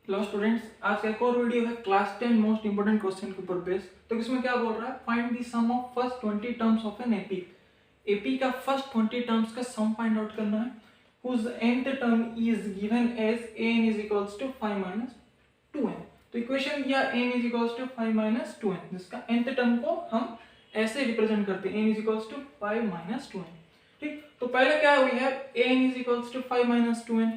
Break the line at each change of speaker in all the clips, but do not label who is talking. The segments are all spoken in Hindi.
हेलो स्टूडेंट्स, आज का एक और वीडियो है क्लास 10 मोस्ट इंपोर्टेंट क्वेश्चन के ऊपर बेस्ड। तो इसमें क्या बोल रहा है, find the sum of first 20 terms of an AP. AP का फर्स्ट 20 टर्म्स का सम फाइंड आउट करना है, whose nth term is given as an is equals to 5 minus 2n। तो इक्वेशन दिया n is equals to 5 minus 2n, जिसका nth टर्म को हम ऐसे रिप्रेजेंट करते हैं, n is equals to 5 minus 2n। ठीक, तो पहले क्या हुई है, n is equals to 5 minus 2n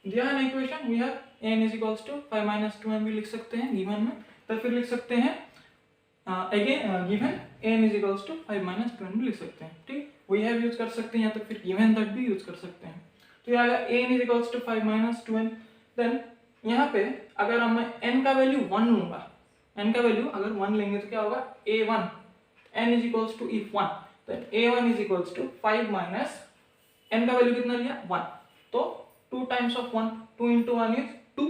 दिया है ना equation, we have n is equals to 5 minus 2n भी लिख सकते हैं गिवन में, तो फिर लिख सकते हैं again given n is equals to 5 minus 2n भी लिख सकते हैं। ठीक, वी हैव यूज कर सकते हैं या तो फिर गिवन दैट भी यूज कर सकते हैं। तो ये आएगा n is equals to 5 minus 2n। Then यहाँ पे अगर हम n का वैल्यू 1 लूंगा, n का वैल्यू अगर 1 लेंगे तो क्या होगा, a1 n is equals to if 1, then a1 is equals to 5 minus n का वैल्यू कितना लिया 1, तो 2 times of 1, 2 into 1 is 2,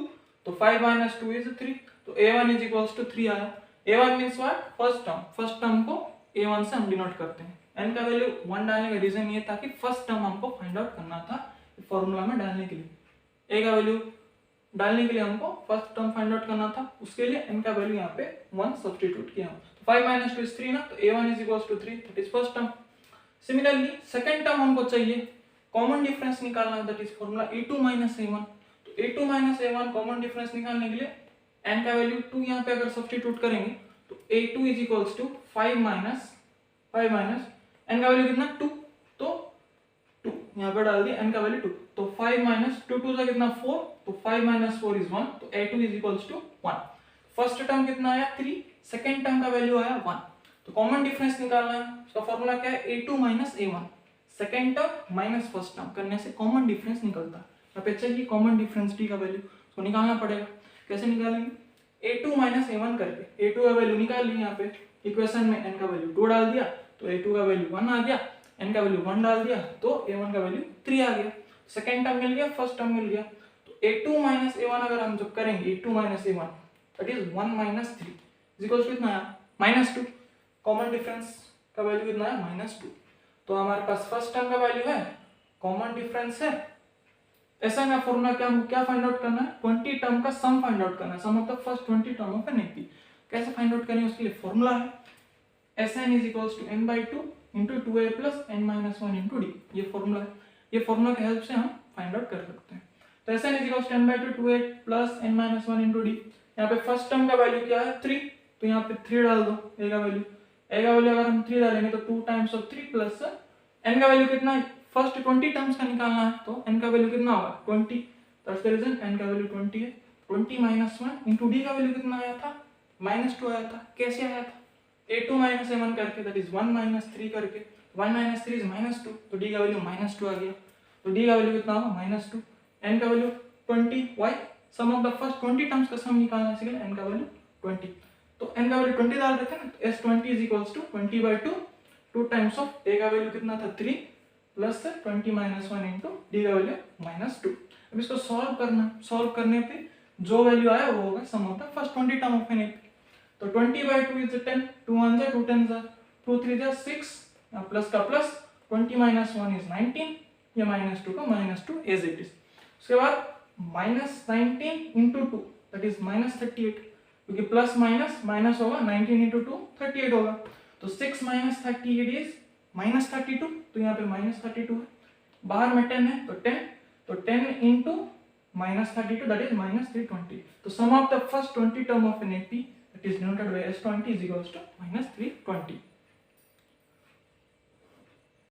तो 5 minus 2 is 3, तो a1 is equals to 3 आया। a1 means what, first term को a1 से हम डिनोट करते हैं। n का वैल्यू 1 डालने का रीजन ये था कि फर्स्ट टर्म हमको फाइंड आउट करना था फॉर्मूला में डालने के लिए। a का वैल्यू डालने के लिए हमको फर्स्ट टर्म फाइंड आउट करना था, उसके लिए n का वैल्यू यहाँ पे 1 सब्स्टिट्यूट किया। तो 5 minus 2 is 3 ना, तो a1 is equals to 3, that is first term. Similarly second term हमको चाहिए, कॉमन डिफरेंस निकालना है, that is formula a2 minus a1। तो a2 minus a1 common difference निकालने के लिए n का वैल्यू 2 यहाँ पे अगर सब्स्टिट्यूट करेंगे तो a2 is equals to 5 minus n का वैल्यू कितना 2, तो 2 यहाँ पे डाल दिया, n का वैल्यू 2, तो 5 minus 2 2 से कितना 4, तो 5 minus 4 is 1, तो a2 is equals to 1। First term कितना आया 3, सेकंड टर्म का वैल्यू आया 1, तो कॉमन डिफरेंस निकालना है, उसका फॉर्मूला क्या है a2 minus a1, second term minus first term करने से कॉमन डिफरेंस निकलता है। यहाँ पे चाहिए कॉमन डिफरेंस डी का वैल्यू, उसको निकालना पड़ेगा। कैसे निकालेंगे, a2 minus a1 करके a2 का वैल्यू निकाल लिया, यहाँ पे इक्वेशन में n का वैल्यू 2 डाल दिया तो a2 का वैल्यू 1 आ गया, n का वैल्यू 1 डाल दिया तो a1 का वैल्यू 3 आ गया। सेकंड टर्म मिल गया, फर्स्ट टर्म मिल गया, तो a2 minus a1 अगर हम जब करेंगे a2 minus a1 that is 1 minus 3 is equal to कितना आया -2, कॉमन डिफरेंस का वैल्यू कितना है -2। तो हमारे पास फर्स्ट टर्म का वैल्यू है, कॉमन डिफरेंस है, ऐसा ना फॉर्मूला क्या हमको क्या फाइंड आउट करना है, 20 टर्म का सम फाइंड आउट करना है, sum of the first 20 term of an AP. कैसे फाइंड आउट करेंगे, उसके लिए फॉर्मूला है Sn is equals to n/2 into 2a plus n minus 1 into d। ये फॉर्मूला है, ये फॉर्मूला की हेल्प से हम फाइंड आउट कर सकते हैं। तो Sn is equals to n/2 2a plus n minus 1 into d। यहाँ पे फर्स्ट टर्म का वैल्यू क्या है 3, तो यहाँ पे 3 डाल दो, a का वैल्यू अगर हम 3 डालेंगे तो 2 times of 3 प्लस n का वैल्यू कितना है, फर्स्ट 20 टर्म्स का निकालना है, तो n का वैल्यू कितना होगा 20, दैट्स द रीजन n का वैल्यू 20 है। 20 minus 1 into d का वैल्यू कितना आया था -2 आया था। कैसे आया था, a2 minus a1 करके दैट इज 1 minus 3 करके, 1 minus 3 is -2, तो d का वैल्यू -2 आ गया, तो d का वैल्यू कितना होगा -2, n का value 20, why sum of the first 20 terms का सम निकालना है, इसलिए n का वैल्यू 20, तो n का वैल्यू 20 डाल रखे ना, तो s20 is equals to 20/2, 2 times of a का वैल्यू कितना था 3 प्लस 20 minus 1 इंटू डी का वैल्यू -2। अब इसको सॉल्व करना, सॉल्व करने पे जो वैल्यू आया वो होगा sum of the first 20 term of an AP. तो 20/2 इज 10, 2 1 2 10 2 3 6, प्लस का प्लस 20 minus 1 is 19, ये -2 का -2 एज इट इज। उसके बाद -19 into 2 दैट इज -38, क्योंकि प्लस माइनस माइनस होगा, 19 into 2 38 होगा, तो 6 minus 38 is -32, तो यहाँ पे -32 है, बाहर में 10 है तो 10, तो 10 into -32 दैट इज -320। तो sum of the first 20 term of an AP that is denoted by S20 is equals to -320।